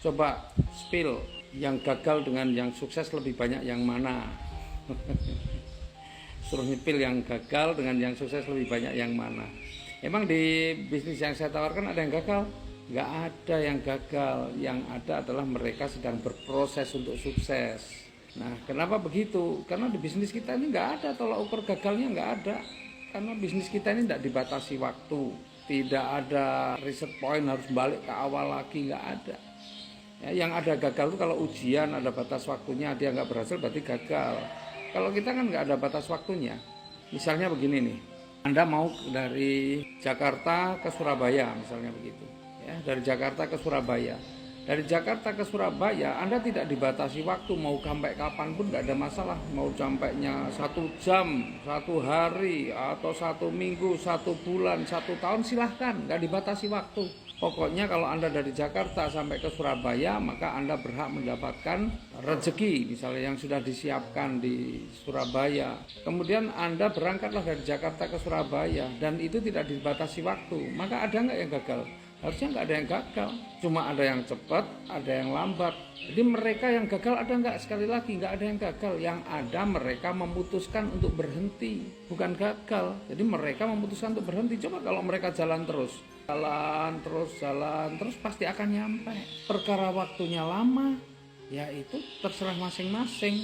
Coba spill, yang gagal dengan yang sukses lebih banyak yang mana? Suruh nyepil yang gagal dengan yang sukses lebih banyak yang mana? Emang di bisnis yang saya tawarkan ada yang gagal? Nggak ada yang gagal. Yang ada adalah mereka sedang berproses untuk sukses. Nah, kenapa begitu? Karena di bisnis kita ini nggak ada tolak ukur gagalnya, nggak ada. Karena bisnis kita ini tidak dibatasi waktu, tidak ada reset point harus balik ke awal lagi, nggak ada. Ya, yang ada gagal itu kalau ujian ada batas waktunya, dia nggak berhasil berarti gagal. Kalau kita kan nggak ada batas waktunya. Misalnya begini nih, Anda mau dari Jakarta ke Surabaya, misalnya begitu. Ya, dari Jakarta ke Surabaya. Dari Jakarta ke Surabaya, Anda tidak dibatasi waktu, mau sampai kapan pun nggak ada masalah. Mau sampainya 1 jam, 1 hari, atau 1 minggu, 1 bulan, 1 tahun, silahkan, nggak dibatasi waktu. Pokoknya kalau Anda dari Jakarta sampai ke Surabaya, maka Anda berhak mendapatkan rezeki, misalnya yang sudah disiapkan di Surabaya. Kemudian Anda berangkatlah dari Jakarta ke Surabaya, dan itu tidak dibatasi waktu, maka ada nggak yang gagal? Harusnya nggak ada yang gagal, cuma ada yang cepat, ada yang lambat. Jadi mereka yang gagal ada nggak? Sekali lagi nggak ada yang gagal, yang ada mereka memutuskan untuk berhenti, bukan gagal. Jadi mereka memutuskan untuk berhenti. Coba kalau mereka jalan terus, jalan terus pasti akan nyampe. Perkara waktunya lama, ya itu terserah masing-masing.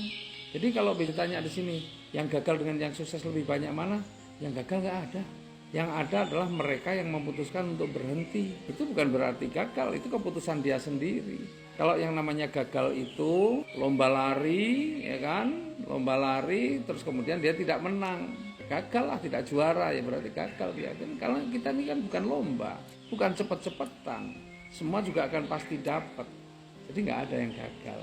Jadi kalau ditanya di sini, yang gagal dengan yang sukses lebih banyak mana? Yang gagal nggak ada. Yang ada adalah mereka yang memutuskan untuk berhenti. Itu bukan berarti gagal, itu keputusan dia sendiri. Kalau yang namanya gagal itu lomba lari, ya kan? Lomba lari terus kemudian dia tidak menang. Gagal lah, tidak juara, ya berarti gagal dia. Kalau kita ini kan bukan lomba, bukan cepet-cepetan. Semua juga akan pasti dapat. Jadi nggak ada yang gagal.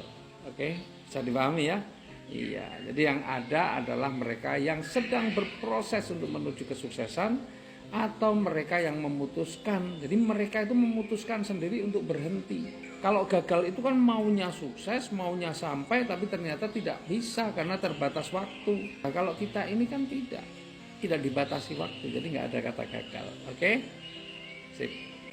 Oke, bisa dipahami ya? Iya, jadi yang ada adalah mereka yang sedang berproses untuk menuju kesuksesan atau mereka yang memutuskan. Jadi mereka itu memutuskan sendiri untuk berhenti. Kalau gagal itu kan maunya sukses, maunya sampai, tapi ternyata tidak bisa karena terbatas waktu. Nah, kalau kita ini kan tidak dibatasi waktu, jadi nggak ada kata gagal. Oke? Sip.